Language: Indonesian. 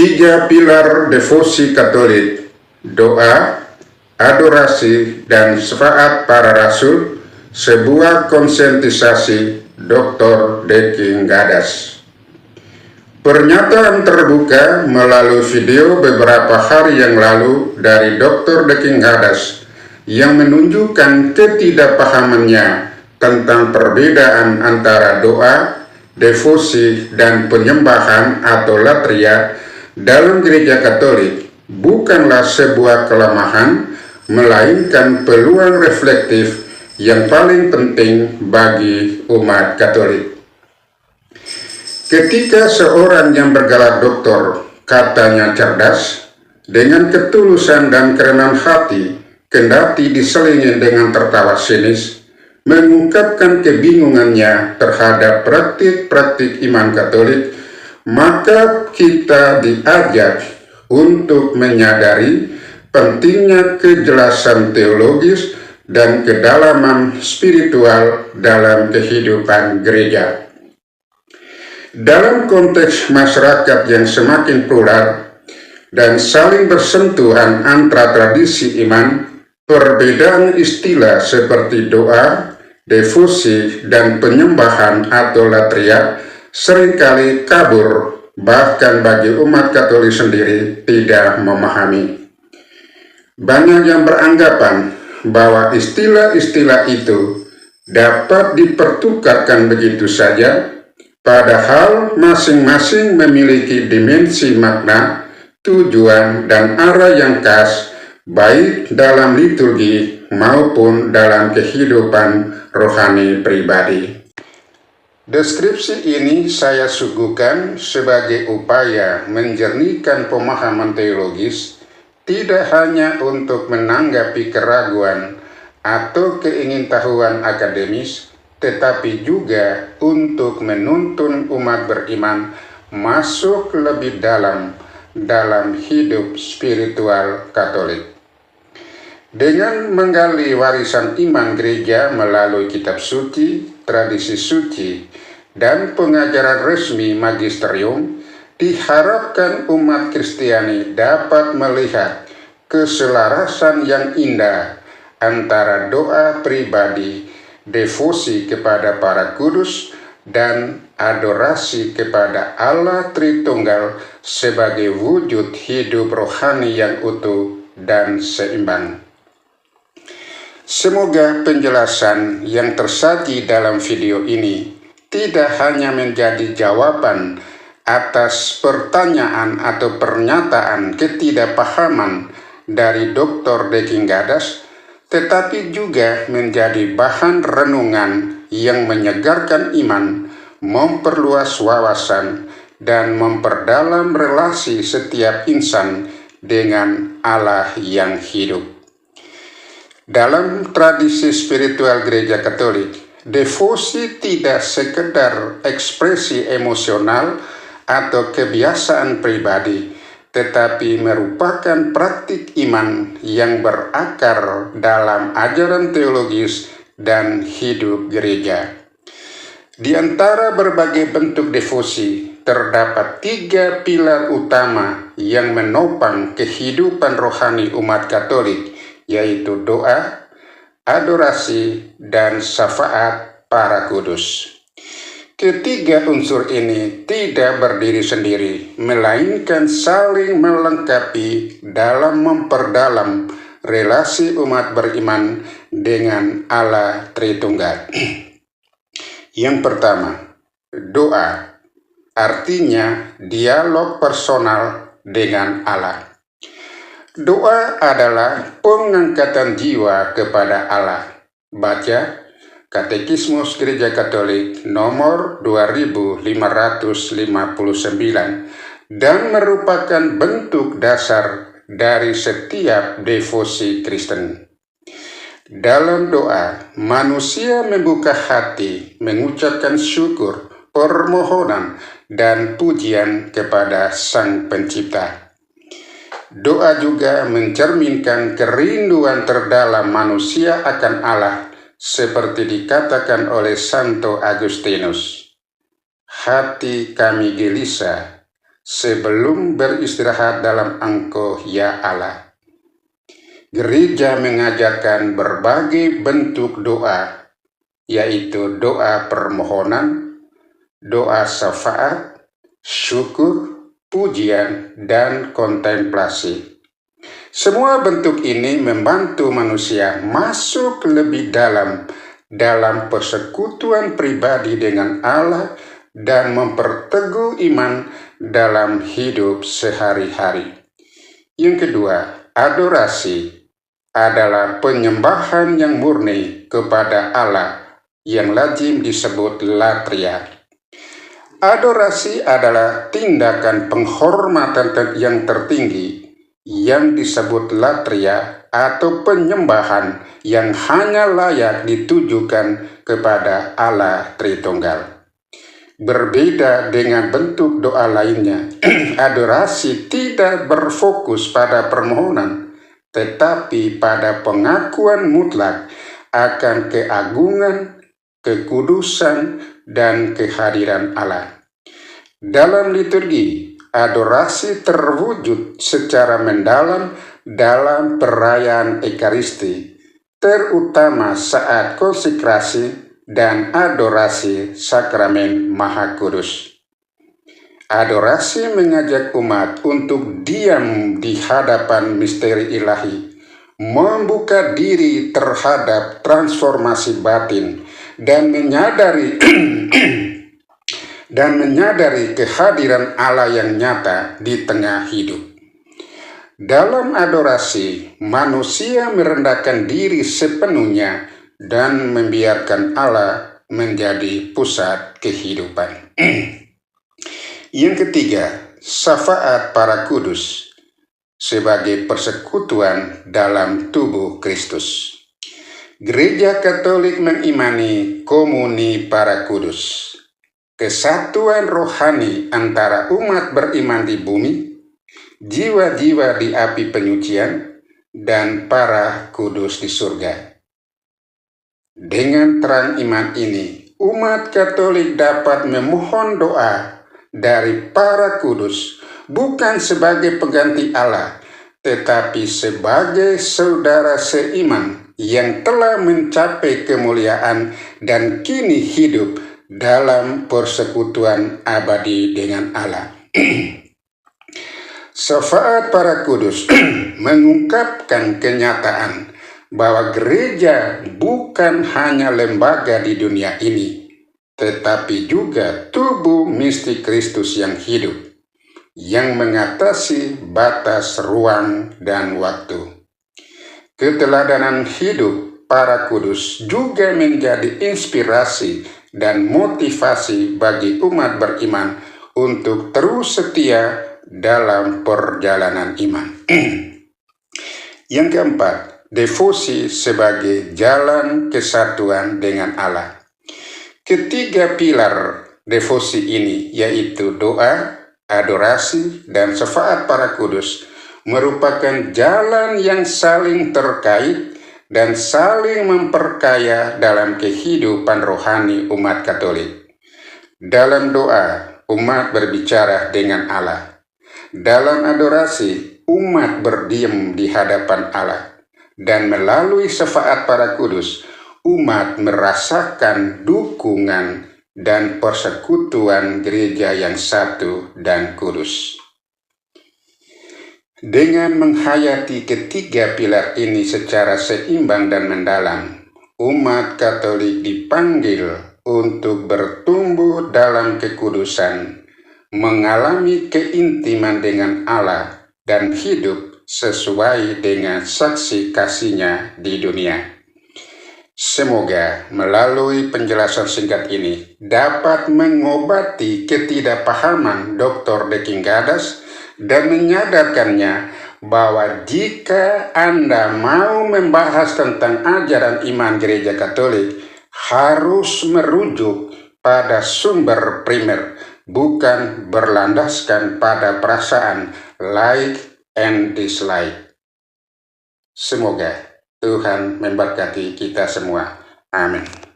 Tiga pilar devosi Katolik: doa, adorasi, dan syafaat para rasul, sebuah konsentrasi Dr. Deking Gadas. Pernyataan terbuka melalui video beberapa hari yang lalu dari Dr. Deking Gadas yang menunjukkan ketidakpahamannya tentang perbedaan antara doa, devosi, dan penyembahan atau latria dalam gereja Katolik bukanlah sebuah kelemahan, melainkan peluang reflektif yang paling penting bagi umat Katolik. Ketika seorang yang bergelar doktor, katanya cerdas, dengan ketulusan dan kerenan hati, kendati diselingi dengan tertawa sinis, mengungkapkan kebingungannya terhadap praktik-praktik iman Katolik, maka kita diajak untuk menyadari pentingnya kejelasan teologis dan kedalaman spiritual dalam kehidupan gereja. Dalam konteks masyarakat yang semakin plural dan saling bersentuhan antara tradisi iman, perbedaan istilah seperti doa, devosi, dan penyembahan atau latria seringkali kabur, bahkan bagi umat Katolik sendiri tidak memahami. Banyak yang beranggapan bahwa istilah-istilah itu dapat dipertukarkan begitu saja, padahal masing-masing memiliki dimensi makna, tujuan, dan arah yang khas, baik dalam liturgi maupun dalam kehidupan rohani pribadi. Deskripsi ini saya suguhkan sebagai upaya menjernihkan pemahaman teologis, tidak hanya untuk menanggapi keraguan atau keingintahuan akademis, tetapi juga untuk menuntun umat beriman masuk lebih dalam hidup spiritual Katolik. Dengan menggali warisan iman gereja melalui kitab suci, tradisi suci, dan pengajaran resmi magisterium, diharapkan umat Kristiani dapat melihat keselarasan yang indah antara doa pribadi, devosi kepada para kudus, dan adorasi kepada Allah Tritunggal sebagai wujud hidup rohani yang utuh dan seimbang. Semoga penjelasan yang tersaji dalam video ini tidak hanya menjadi jawaban atas pertanyaan atau pernyataan ketidakpahaman dari Dr. Deking Gadas, tetapi juga menjadi bahan renungan yang menyegarkan iman, memperluas wawasan, dan memperdalam relasi setiap insan dengan Allah yang hidup. Dalam tradisi spiritual gereja Katolik, devosi tidak sekedar ekspresi emosional atau kebiasaan pribadi, tetapi merupakan praktik iman yang berakar dalam ajaran teologis dan hidup gereja. Di antara berbagai bentuk devosi, terdapat tiga pilar utama yang menopang kehidupan rohani umat Katolik, yaitu doa, adorasi, dan syafaat para kudus. Ketiga unsur ini tidak berdiri sendiri, melainkan saling melengkapi dalam memperdalam relasi umat beriman dengan Allah Tritunggal. Yang pertama, doa, artinya dialog personal dengan Allah. Doa adalah pengangkatan jiwa kepada Allah. Baca Katekismus Gereja Katolik nomor 2559 dan merupakan bentuk dasar dari setiap devosi Kristen. Dalam doa, manusia membuka hati, mengucapkan syukur, permohonan, dan pujian kepada Sang Pencipta. Doa juga mencerminkan kerinduan terdalam manusia akan Allah, seperti dikatakan oleh Santo Agustinus. Hati kami gelisah, sebelum beristirahat dalam Engkau ya Allah. Gereja mengajarkan berbagai bentuk doa, yaitu doa permohonan, doa syafaat, syukur, pujian, dan kontemplasi. Semua bentuk ini membantu manusia masuk lebih dalam persekutuan pribadi dengan Allah dan memperteguh iman dalam hidup sehari-hari. Yang kedua, adorasi adalah penyembahan yang murni kepada Allah yang lazim disebut latria. Adorasi adalah tindakan penghormatan yang tertinggi yang disebut latria atau penyembahan yang hanya layak ditujukan kepada Allah Tritunggal. Berbeda dengan bentuk doa lainnya, adorasi tidak berfokus pada permohonan, tetapi pada pengakuan mutlak akan keagungan, kekudusan, dan kehadiran Allah. Dalam liturgi, adorasi terwujud secara mendalam dalam perayaan Ekaristi, terutama saat konsekrasi dan adorasi sakramen Maha Kudus. Adorasi mengajak umat untuk diam di hadapan misteri ilahi, membuka diri terhadap transformasi batin, dan menyadari kehadiran Allah yang nyata di tengah hidup. Dalam adorasi, manusia merendahkan diri sepenuhnya dan membiarkan Allah menjadi pusat kehidupan. Yang ketiga, syafaat para kudus sebagai persekutuan dalam tubuh Kristus. Gereja Katolik mengimani komuni para kudus, kesatuan rohani antara umat beriman di bumi, jiwa-jiwa di api penyucian, dan para kudus di surga. Dengan terang iman ini, umat Katolik dapat memohon doa dari para kudus bukan sebagai pengganti Allah, tetapi sebagai saudara seiman yang telah mencapai kemuliaan dan kini hidup dalam persekutuan abadi dengan Allah. Syafaat para kudus mengungkapkan kenyataan bahwa gereja bukan hanya lembaga di dunia ini, tetapi juga tubuh mistik Kristus yang hidup, yang mengatasi batas ruang dan waktu. Keteladanan hidup para kudus juga menjadi inspirasi dan motivasi bagi umat beriman untuk terus setia dalam perjalanan iman. Yang keempat, devosi sebagai jalan kesatuan dengan Allah. Ketiga pilar devosi ini, yaitu doa, adorasi, dan syafaat para kudus, merupakan jalan yang saling terkait dan saling memperkaya dalam kehidupan rohani umat Katolik. Dalam doa, umat berbicara dengan Allah. Dalam adorasi, umat berdiam di hadapan Allah. Dan melalui syafaat para kudus, umat merasakan dukungan dan persekutuan gereja yang satu dan kudus. Dengan menghayati ketiga pilar ini secara seimbang dan mendalam, umat Katolik dipanggil untuk bertumbuh dalam kekudusan, mengalami keintiman dengan Allah, dan hidup sesuai dengan saksi kasih-Nya di dunia. Semoga melalui penjelasan singkat ini dapat mengobati ketidakpahaman Dr. Deking Gadas dan menyadarkannya bahwa jika Anda mau membahas tentang ajaran iman Gereja Katolik, harus merujuk pada sumber primer, bukan berlandaskan pada perasaan like and dislike. Semoga Tuhan memberkati kita semua. Amin.